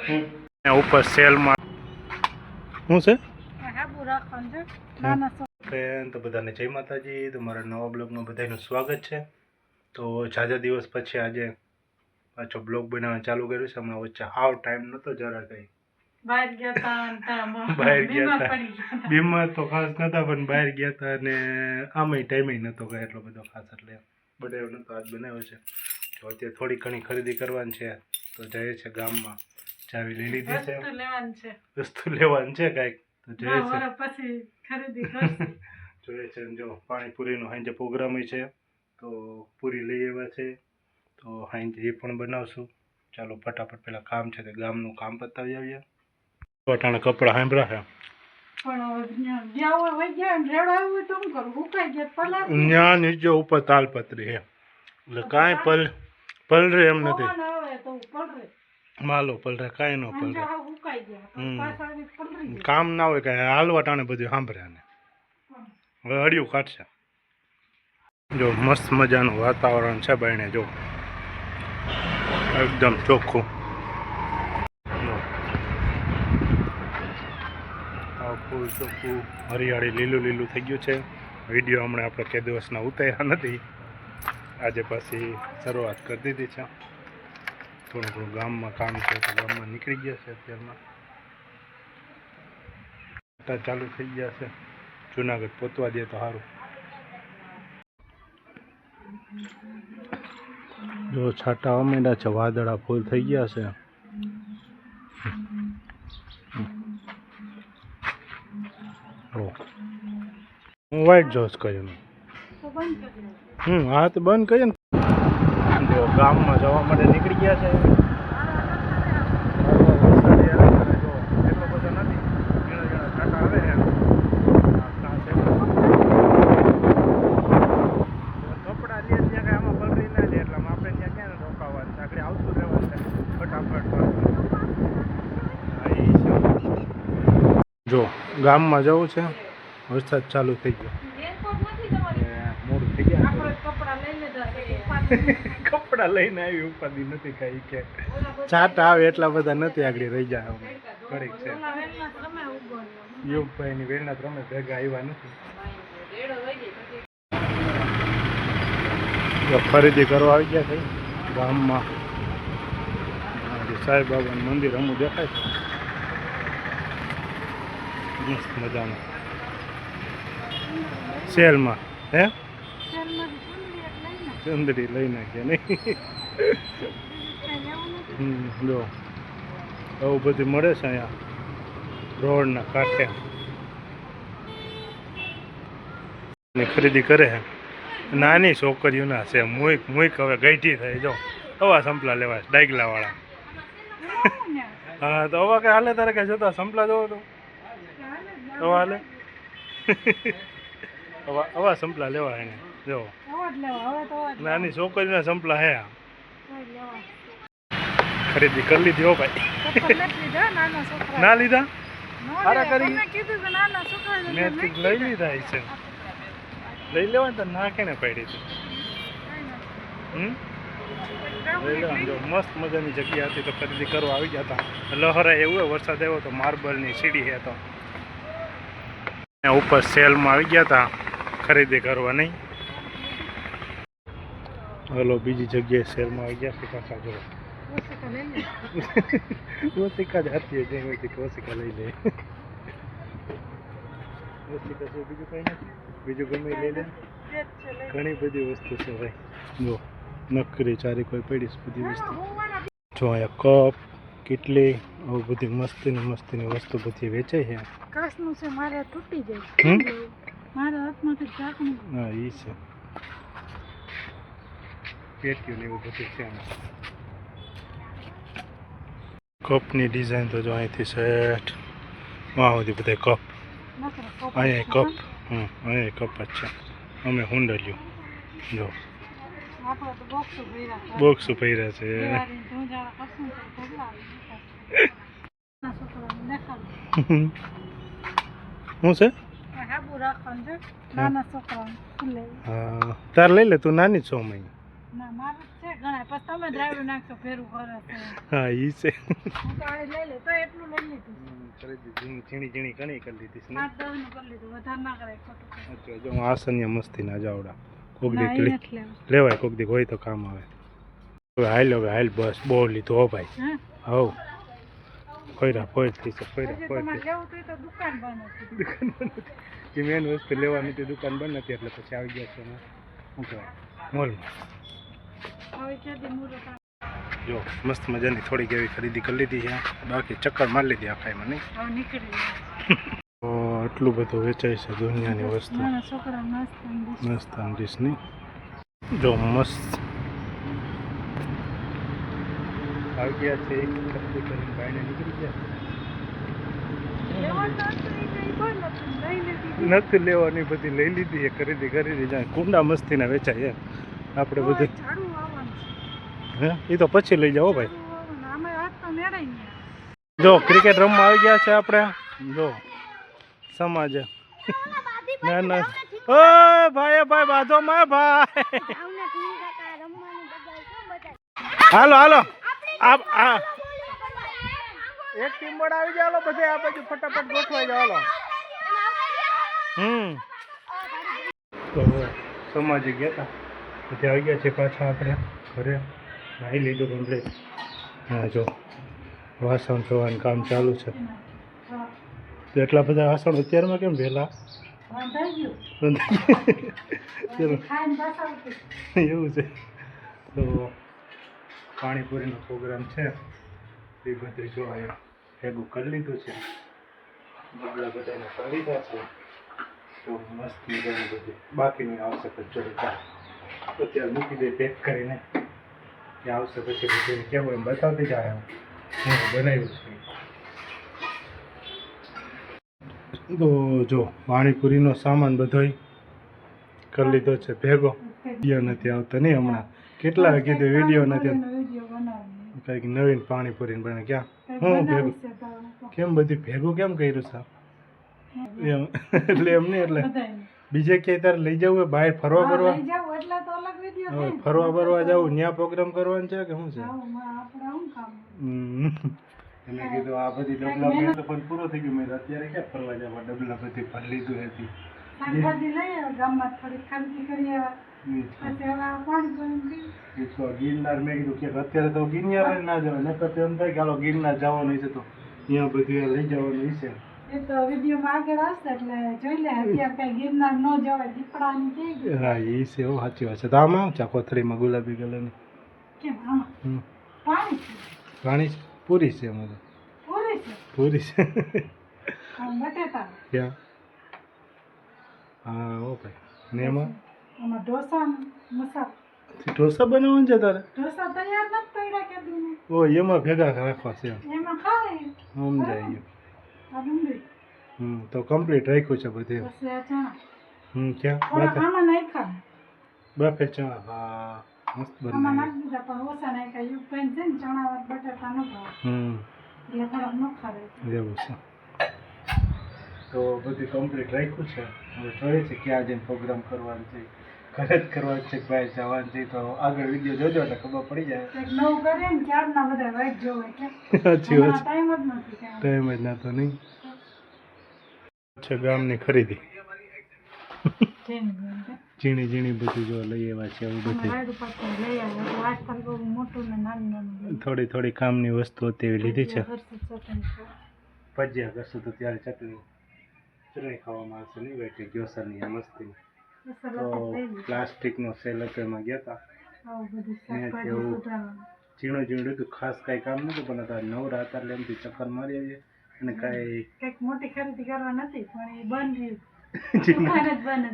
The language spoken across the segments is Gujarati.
ઉપર સેલમાં શું છે ફ્રેન્ડ? તો બધાને જય માતાજી. તમારા નવા બ્લોગમાં બધાનું સ્વાગત છે. તો ઝાઝા દિવસ પછી આજે પાછો બ્લોગ બનાવવાનું ચાલુ કર્યું છે. હમણાં વચ્ચે હાવ ટાઈમ નહોતો જરા કંઈ, બહાર ગયા હતા. બીમાર તો ખાસ નહોતા પણ બહાર ગયા હતા અને આમાંય ટાઈમે નહોતો કંઈ એટલો બધો ખાસ, એટલે બનાવ્યો નહોતો. આજ બનાવ્યો છે. તો અત્યારે થોડી ઘણી ખરીદી કરવાની છે, તો જઈએ છે ગામમાં. ચાવી લઈ લીધી છે, વસ્તુ લેવાની છે કાંઈક, તો જઈએ છે પછી ખરીદી કરશું. જોઈએ છે જો પાણીપુરીનો સાંજે પ્રોગ્રામ છે, તો પૂરી લઈ આવ્યા છે, તો સાંજે એ પણ બનાવશું. ચાલો ફટાફટ પેલા કામ છે તે ગામનું કામ પતાવી આવીએ. વટાણા કપડાં સાંભળ્યા છે ત્યાં નીચે ઉપર તાલપત્રી છે, એટલે કાંઈ પલરે એમ નથી. માલો પલરે કાંઈ ન પલરે, કામ ના હોય કાંઈ, હાલવા ટાણે બધું સાંભળ્યા ને હવે હળિયું કાઢશે. જો મસ્ત મજાનું વાતાવરણ છે બાયણે, જો એકદમ ચોખ્ખું. ફૂલ ચોખ્ખું હરિયાળી લીલું લીલું થઈ ગયું છે. વિડીયો હમણાં આપણે કે દિવસના ઉતાર્યા નથી, આજે પાછી શરૂઆત કરી દીધી છે. થોડું થોડું ગામમાં કામ છે તો ગામમાં નીકળી ગયા છે. અત્યારમાં ચાલુ થઈ ગયા છે. જુનાગઢ પહોંચવા દે તો સારું. જો છાંટા અમેડા છે, વાદળા ફૂલ થઈ ગયા છે. હું વાઇટ જોશ કર્યું, હા તો બંધ કરીએ ને. જો ગામમાં જવા માટે નીકળી ગયા છે. એટલો બધો નથી, ઝીણા ઝીણા છાંટા આવે છે. કપડાં લે ત્યાં કાંઈ આમાં પલરી ના લે, એટલે આપણે ત્યાં ક્યાં રોકાવાનું છે, આગળ આવતું રહેવાનું છે ફટાફટ. જો ગામમાં જવું છે, વરસાદ ચાલુ થઈ ગયો, મોડું થઈ ગયા. કપડા લઈને આવી ઉપાધિ નથી કાંઈ, કે છાંટા આવે એટલા બધા નથી, આગળ રહી જાય ઘડીક છે. યુગભાઈની વેલનાથ રમે ભેગા આવ્યા નથી. ખરીદી કરવા આવી ગયા છે ગામમાં. સાંઈ બાબાનું મંદિર અમુક દેખાય છે મસ્ત મજાનું સેલમાં. હે ચંદડી લઈ નાખ્યા નહીં. જો આવું બધું મળે છે અહીંયા રોડના કાંઠે. ખરીદી કરે છે નાની છોકરીઓના છે. મુઈક હવે ગઈઠી થઈ. જો હવા સંપલા લેવા ડાયગલાવાળા. હા તો હવા કઈ હાલે તારે કઈ જોતા સંપલા જોવો તો હવા હાલે. હવા સંપલા લેવા એને જો નાની છોકરીના સંપલા હે. ખરીદી કરી લીધી હો ભાઈ. ના લીધા સારા કરી મેં લઈ લીધા છે. લઈ લેવા તો ના કેને પડી હતી. લઈ લેવા. જો મસ્ત મજાની જગ્યા હતી તો ખરીદી કરવા આવી ગયા હતા. લહરાય એવું વરસાદ આવ્યો તો માર્બલની સીડી છે, તો ઉપર સેલમાં આવી ગયા હતા ખરીદી કરવા. નહીં હલો બીજી જગ્યાએ સેલમાં આવી ગયા છે પાછા. જો ઓસિકા જ હતી, જે ઓસિકા લઈ લે. ઓસિકા છે બીજું કંઈ નથી, બીજું ગમે લઈ લે. ઘણી બધી વસ્તુ છે ભાઈ. જો નકરી ચારી કોઈ પડી બધી વસ્તુ. જો અહીંયા કપ કેટલી આવું બધી મસ્તીની વસ્તુ બધી વેચાય છે. કાચનું છે, મારે તૂટી જાય. મારા હાથમાંથી ચાકનું. હા એ છે. પેટીયું ને એવું બધું છે. કપની ડિઝાઇન તો જો અહીંથી સેટ વાહ સુધી બધા કપ. અહીંયા કપ, અહીંયા કપ જ છે. અમે હુંડલ્યું જો બોક્સ પહેર્યા છે. શું છે? હા તાર લઈ લે, તું નાની છો. ના મારું જ છે ઘણા પછી તમે ડ્રાઈવર નાખશો ફેરું કરે છે હા ઈ છે હું તો આ લઈ લે તો એટલું લઈ લીધું ઝીણી ઝીણી ઘણી કરી લીધી છે ને 8-10 નું કરી લીધું વધારે ના કરાય ખોટું કરે. અચ્છા જો આસન્ય મસ્તી ના જાવડા કોક ના, દી ઈ નથી લેવું. લેવાય કોક દી હોય તો કામ આવે હવે હાલ બસ બહુ લીધું હો ભાઈ હા હવ ફોયરા ફોય થઈ છે ફોયરા હજી ફોય તમારે લેવું તો એ તો દુકાન બંધ હતી. દુકાન બંધ હતી જે મેન વસ્તુ લેવાની હતી દુકાન બંધ હતી એટલે પછી આવી ગયા છે ને શું કહેવાય મોલમાં હવે ક્યાંથી મુહૂર્ત આવે? જો મસ્ત મજાની થોડીક એવી ખરીદી કરી લીધી છે બાકી ચક્કર મારી લીધી આખાઈમાં નહીં હવે નીકળી જાય. તો આટલું બધું વેચાય છે દુનિયાની વસ્તુ નાના છોકરા નાસ્તા મસ્ત ડીશ નહીં જો મસ્ત આવી ગયા છે એક ખરીદી કરીને ભાઈને નીકળી ગયા નથી લેવાની બધી લઈ લીધી એ ખરીદી કરી દીધી કુંડા મસ્તીના વેચાય આપણે બધું હે એ તો પછી લઈ જાઓ ભાઈ જો ક્રિકેટ રમવા આવી ગયા છે આપણે જો સમાજ ના ના ઓય ભાઈ બાધો માં ભાઈ હાલો હાલો આ એક ટીમ બોર્ડ આવી જાય હાલો બધે આ બાજુ ફટાફટ ગોઠવાઈ જાવ હાલો તો સમાજે ગયા હતા પછી આવી ગયા છે પાછા આપણે ઘરે નાહી લીધું કમ્પ્લીટ હા જો વાસણ ધોવાનું કામ ચાલુ છે તો એટલા બધા વાસણ અત્યારમાં કેમ વહેલા એવું છે તો પાણીપુરીનો પ્રોગ્રામ છે એ બધું જો અહીંયા ભેગું કરી લીધું છે બગડા બધાને કરી દીધા છે તો મસ્ત મજાનું બધું બાકીની આવશે પછી અત્યારે મૂકી દે પેક કરીને એ આવશે પછી બધું કેવું એમ બતાવતી જાય હું બનાવ્યું છે તો જો પાણીપુરીનો સામાન બધોય કરી લીધો છે ભેગો વિડીયો નથી આવતો નહીં હમણાં કેટલા કીધું વિડીયો નથી કંઈક નવીન પાણીપુરી બને ક્યાં હું ભેગું કેમ બધું ભેગું કેમ કર્યું છે એમ એટલે એમ નહીં એટલે બીજે ક્યાંય તારે લઈ જવું હોય બહાર ફરવા બરવા હવે ફરવા બરવા જવું ત્યાં પ્રોગ્રામ કરવાનો છે કે શું છે એને કીધું આ બધી ડબલા મેં તો પણ પૂરો થઈ ગયું મેં અત્યારે ક્યાં ફરવા જવા ડબલા બધી ભરી લીધું હતી ગિરનાર મેં કીધું કે અત્યારે તો ગિરનાર ના જવાય નકર તો એમ થાય કે હાલો ગિરનાર જવાનું છે તો ત્યાં બધું લઈ જવાનું છે એ તો વિડીયોમાં આગળ આવશે એટલે જોઈ લે અત્યારે કઈ ગિરનાર ન જવાય દીપડાની કે હા એ છે હો સાચી વાત છે તો આમાં છે કોથળીમાં ગુલાબી કલરની કેમ આમાં પાણી છે પાણી છે પૂરી છે અમારે પૂરી છે પૂરી છે બટેટા ક્યાં હા ઓ ભાઈ ને એમાં આમાં ઢોસા મસાલા ઢોસા બનાવવાનું છે તારે ઢોસા તૈયાર નથી પડ્યા કે દૂને ઓ એમાં ભેગા રાખવા છે એમાં ખાય સમજાય ગયું આ ડુંગળી તો કમ્પ્લીટ રાખ્યું છે બધે પછી આ ચણા ક્યાં થોડાક આમાં નાખ્યા બાફે ચણા હા મસ્ત આમાં બને નાખી દીધા પણ ઓછા નાખ્યા યુ પેન છે ને ચણા બટાટા ન ભાવે એટલે થોડાક ન ખાવે એવું છે તો બધું કમ્પ્લીટ રાખ્યું છે હવે જોઈએ છે ક્યાં જઈને પ્રોગ્રામ કરવાનું છે ઘરે જ કરવાનું છે ભાઈ જવાનું છે તો આગળ વિડીયો જોજો એટલે ખબર પડી જાય કંઈક નવું કરીએ ને ક્યારના બધા વાઈટ જોવે કે સાચી વાત ટાઈમ જ નથી ક્યાં ટાઈમ જ ના તો નહીં છે ગામની ખરીદી ઝીણી ઝીણી બધું જો લઈ આવ્યા છે એવું બધું થોડી થોડી કામની વસ્તુ તેવી લીધી છે ભજીયા કરશું તો ત્યારે ચટણી ખાવામાં આવશે નહીં બેઠી ગ્યોસરની મસ્તી તો પ્લાસ્ટિકનો સેલ હતો એમાં ગયા હતા ત્યાંથી એવું ઝીણું ઝીણું હતું ખાસ કાંઈ કામ નહોતું પણ હતા નવરા હતા એટલે એમથી ચક્કર મારી આવીએ અને કાંઈ કંઈક મોટી ખરીદી કરવા નથી પણ એ બંધ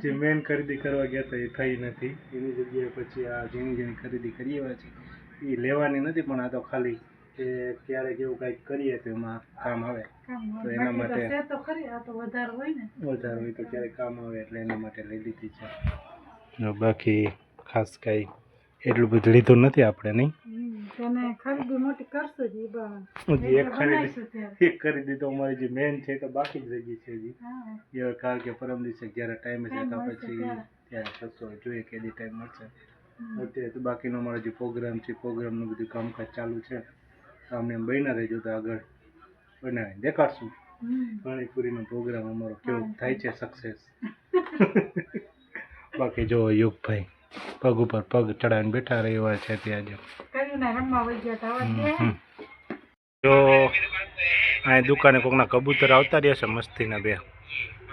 જે મેન ખરીદી કરવા ગયા હતા એ થઈ નથી એની જગ્યાએ પછી આ ઝીણી ઝીણી ખરીદી કરી આવ્યા છે એ લેવાની નથી પણ આ તો ખાલી કે ક્યારેક એવું કંઈક કરીએ તો એમાં કામ આવે તો એના માટે વધારે હોય તો ક્યારેક કામ આવે એટલે એના માટે લઈ લીધી છે બાકી ખાસ કાંઈ એટલું બધું લીધું નથી આપણે નહીં ખરીદી મોટી કરશું હજી એક ખરીદી તો અમારી જે મેન છે તો બાકી જ રહી ગઈ છે હજી એ કારણ કે પરમ દિવસે જ્યારે ટાઈમ છે તો પછી ત્યારે થશો જોઈએ કેદી ટાઈમ મળશે અત્યારે તો બાકીનો અમારો જે પ્રોગ્રામ છે પ્રોગ્રામનું બધું કામકાજ ચાલુ છે. તો અમને એમ બન્યા રહેજો તો આગળ બનાવી દેખાડશું પાણીપુરીનો પ્રોગ્રામ અમારો કેવો થાય છે સક્સેસ. બાકી જો યુગભાઈ પગ ઉપર પગ ચડાવીને બેઠા રહેવા છે ત્યાં જો અહીં દુકાને કોકના કબૂતર આવતા રહ્યા છે મસ્તીના બે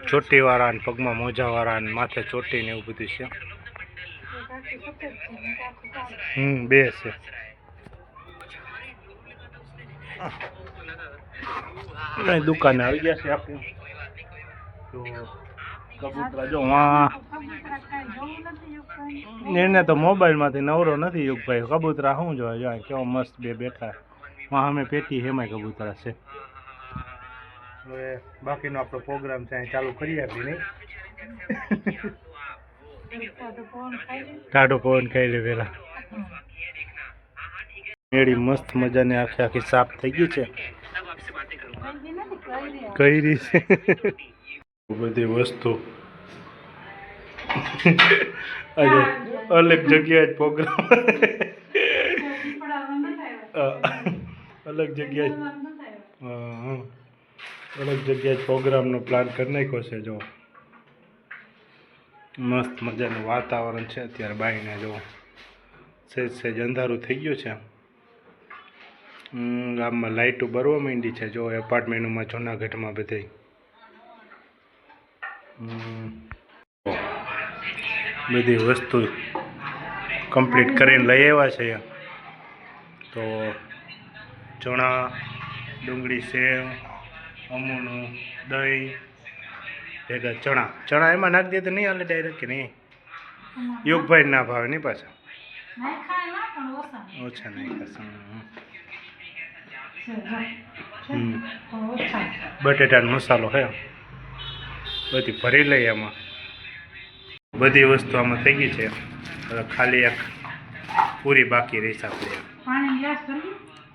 ચોટીવાળા ને પગમાં મોજાવાળા ને માથે ચોટી ને એવું બધું છે. બે છે. અહીં દુકાને આવી ગયા છે આપણે તો કબૂતરા જો એને તો મોબાઈલમાંથી નવરો નથી યુગભાઈ. કબૂતરા શું જોવા જો કેવો મસ્ત બે બેઠા અમે પેટી હેમાંય કબૂતરા છે. હવે બાકીનો આપણો પ્રોગ્રામ છે અહીં ચાલુ કરી આપી નહીં ટાઢો પવન ખાઈ લે પેલા. મેળી મસ્ત મજાની આખી આખી સાફ થઈ ગઈ છે કઈ રીતે બધી વસ્તુ આજે અલગ જગ્યાએ જ પ્રોગ્રામ અલગ જગ્યાએ અલગ જગ્યાએ પ્રોગ્રામનો પ્લાન કરી નાખ્યો છે. જો મસ્ત મજાનું વાતાવરણ છે અત્યારે બાઈને જો સહેજ અંધારું થઈ ગયું છે. ગામમાં લાઇટો બરવા માંડી છે જો એપાર્ટમેન્ટમાં જૂનાગઢમાં બધે બધી વસ્તુ કમ્પ્લીટ કરીને લઈ આવ્યા છે. તો ચણા ડુંગળી સેવ અમૂનું દહીં ભેગા ચણા એમાં નાખી દે તો નહીં હાલે ડાયરેક્ટ કે નહીં યુગભાઈ ના ભાવે નહીં પાછા ઓછા નાખ્યા. બટેટાનો મસાલો હે બધી ભરી લઈએ એમાં બધી વસ્તુ આમાં થઈ ગઈ છે. હવે ખાલી એક પૂરી બાકી રહી છે. આપણે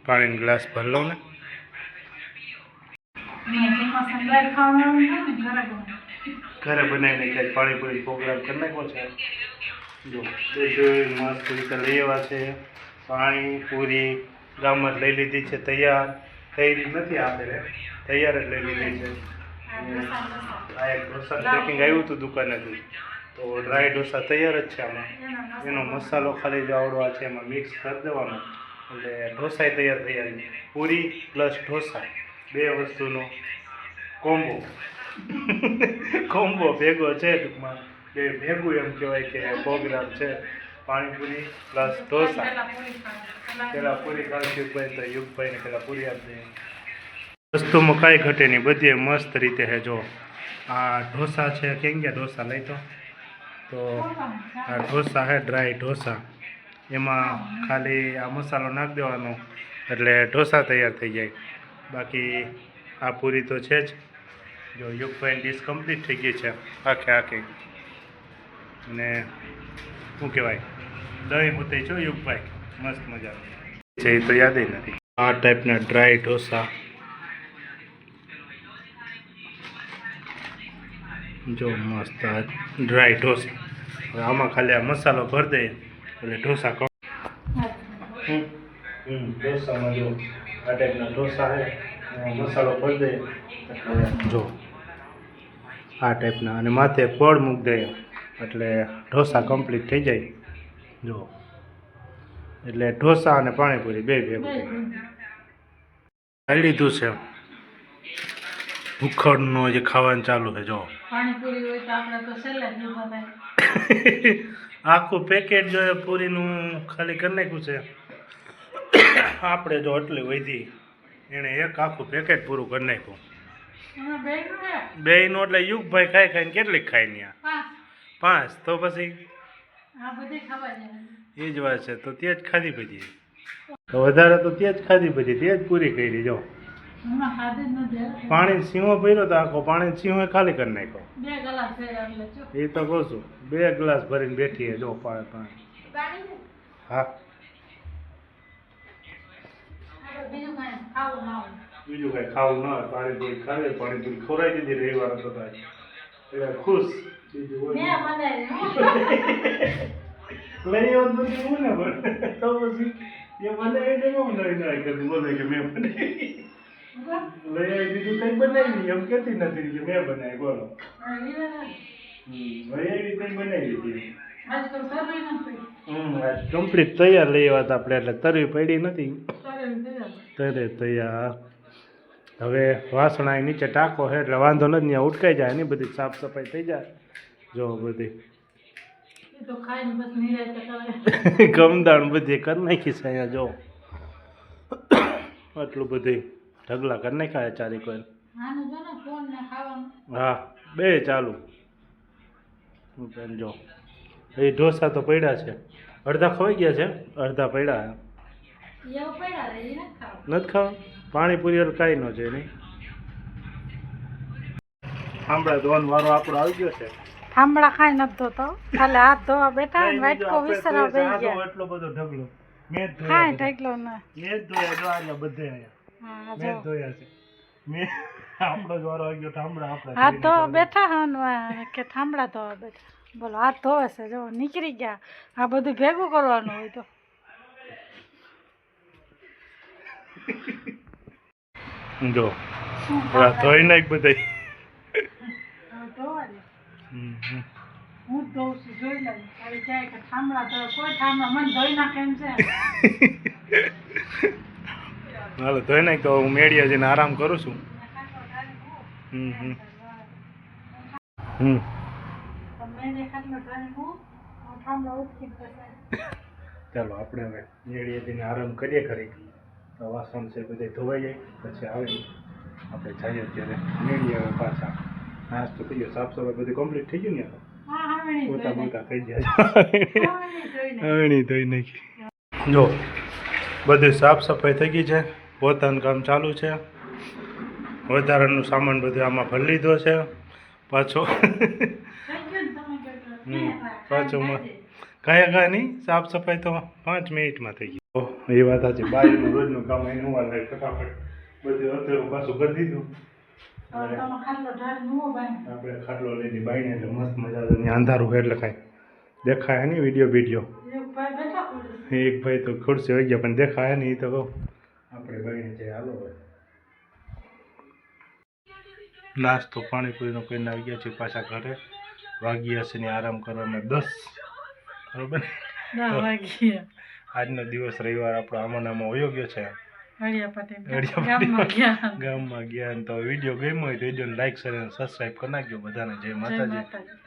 પાણીનો ગ્લાસ ભરી લો ને ઘરે બનાવીને ક્યાંય પાણીપુરી પ્રોગ્રામ કરી નાખ્યો છે. જો મસ્ત રીતે લઈ આવ્યા છે પાણી પૂરી ગામમાં લઈ લીધી છે તૈયાર. તૈયારી નથી આપણે તૈયાર જ લઈ લીધી છે. આ એક ઢોસા પેકિંગ આવ્યું હતું દુકાનેથી તો ડ્રાય ઢોસા તૈયાર જ છે. આમાં એનો મસાલો ખાલી જ આવડવા છે એમાં મિક્સ કરી દેવાનો એટલે ઢોસાય તૈયાર થઈ જાય. પૂરી પ્લસ ઢોસા બે વસ્તુનો કોમ્બો ભેગો છે ટૂંકમાં બે ભેગું એમ કહેવાય કે પ્રોગ્રામ છે. પાણીપુરી પ્લસ ઢોસા પેલા પૂરી ખાલી યુગભાઈ તો યુગભાઈને પેલા પૂરી આપી દે. વસ્તુમાં કાંઈ ઘટે નહીં બધી મસ્ત રીતે છે. જો આ ઢોસા છે કેમ ગયા ઢોસા લઈ તો આ ઢોસા છે ડ્રાય ઢોસા એમાં ખાલી આ મસાલો નાખી દેવાનો એટલે ઢોસા તૈયાર થઈ જાય. બાકી આ પૂરી તો છે જ. જો યુગભાઈની ડીશ કમ્પ્લીટ થઈ ગઈ છે આખે આખી. અને શું કહેવાય દહીં મૂતે છો યુગભાઈ મસ્ત મજા છે એ તો યાદ નથી. આ ટાઈપના ડ્રાય ઢોસા જો મસ્ત ડ્રાય ઢોસા. હવે આમાં ખાલી આ મસાલો ભરી દઈએ એટલે ઢોસા ઢોસામાં જો આ ટાઈપના ઢોસા છે મસાલો ભરી દઈએ એટલે જો આ ટાઈપના અને માથે ફળ મૂકી દઈએ એટલે ઢોસા કમ્પ્લીટ થઈ જાય. જો એટલે ઢોસા અને પાણીપુરી બે ભેગું ખાઈ લીધું છે. ભૂખડનો જે ખાવાનું ચાલુ છે. જો આખું પેકેટ જો પૂરીનું ખાલી કરી નાખ્યું છે. આપણે જો એટલી વધી એણે એક આખું પેકેટ પૂરું કરી નાખ્યું. બેયનું એટલે યુગભાઈ ખાઈ ખાઈને કેટલીક ખાઈ ત્યાં 5 તો પછી એ જ વાત છે. તો તે જ ખાધી બધી તો વધારે તો તે જ ખાધી બધી તે જ પૂરી કરી. જો પાણી સીવો ભર્યો તો આખો પાણી સીવો ખાલી કરી નાખ્યો. એ તો કહું છું 2 ગ્લાસ ભરીને બેઠી જો પાણી. હા બીજું કાંઈ ખાવું ના હોય પાણીપુરી ખાવે પાણીપુરી ખવડાવી દીધી રવિવાર તો ખુશ. બીજું લઈ આવ્યો તો પછી હું ના બને તો પછી એ બનાવી દે હું નવી નવી કરતી બોલે કે મેં બનાવી લઈ આવી દીધું કઈ બનાવી એમ કેતી નથી કે મેં બનાવી બોલો લઈ આવી કઈ બનાવી દીધી કમ્પ્લીટ તૈયાર લઈ આવ્યા હતા આપણે એટલે તરવી પડી નથી તરે તૈયાર હવે વાસણ અહીં નીચે ટાંકો છે એટલે વાંધો નથી ત્યાં ઉટકાઈ જાય એની બધી સાફ સફાઈ થઈ જાય જો બધી ગમદાણ બધી કરી નાખીશ અહીંયા જો આટલું બધી ઢગલા કરી નાખ્યા ચારી કોઈ હા બે ચાલુ જો એ ઢોસા તો પડ્યા છે અડધા ખવાઈ ગયા છે અડધા પડ્યા નથી ખાવા પાણીપુરી કાંઈ ન છે નહીં આંબળા ધોવાનો વારો આપણો આવી ગયો છે થાંભળા ખાઈ નથી ધોતો ખાલી હાથ ધોવા બેઠા ને વાટકો વિસરવા બેસી ગયા એટલો બધો ઢગલો મેં જ કાંઈ ધોયા ઢગલો ના મેં જ ધોયા જો આટલા બધે અહીંયા હા મેં જ ધોયા છે મેં આપણો જ વારો આવી ગયો થાંભળા આપણે હાથ ધોવા બેઠા હનવા કે થાંભળા ધોવા બેઠા બોલો હાથ ધોવે છે જો નીકળી ગયા આ બધું ભેગું કરવાનું હોય તો જો થોડા ધોઈ નાખ બધા ધોવા દે હું જ ધોઉં છું જોઈ લઉં તારી જાય કે થાંભળા ધોવે કોઈ થાંભળા મને ધોઈ નાખે એમ છે હાલો ધોઈ નાખ તો હું મેળીએ જઈને આરામ કરું છું ચાલો આપણે હવે મેળીએ જઈને આરામ કરીએ ખરી તો વાસણ છે બધે ધોવાઈ જાય પછી આવે આપણે જઈએ અત્યારે મેળીએ હવે પાછા નાસ્તો થઈ ગયો સાફ સફાઈ બધું કમ્પ્લીટ થઈ ગયું ને પોતા પોતા થઈ ગયા હવણી ધોઈ નાખી જો બધી સાફ સફાઈ થઈ ગઈ છે પોતાનું કામ ચાલુ છે વધારાનું સામાન બધું આમાં ભરી લીધો છે પાછો પાછો કાંઈ નહીં સાફ સફાઈ તો 5 મિનિટમાં થઈ ગઈ એ વાત સાચી બારીનું રોજનું કામ અહીં હોવા લાગે ફટાફટ બધું અત્યારે પાછું કરી દીધું આપણે ખાટલો લીધી બાઈને એટલે મસ્ત મજા આવે અંધારું હોય એટલે કાંઈ દેખાય નહીં વિડીયો એક ભાઈ તો ખુરશી હોય ગયા પણ દેખાય નહીં એ તો કહું આપણે બાઈને જે હાલો હોય નાસ્તો પાણીપુરીનો કરીને આવી ગયા છે પાછા ઘરે વાગી હશે ને આરામ કરવામાં 10 બરોબર આજનો દિવસ રવિવાર આપણો આમાં વયો ગયો છે ગામમાં ગયા તો વિડીયો ગમ્યો હોય તો વિડીયોને લાઈક શેર અને સબસ્ક્રાઈબ કરી નાખજો બધાને જય માતાજી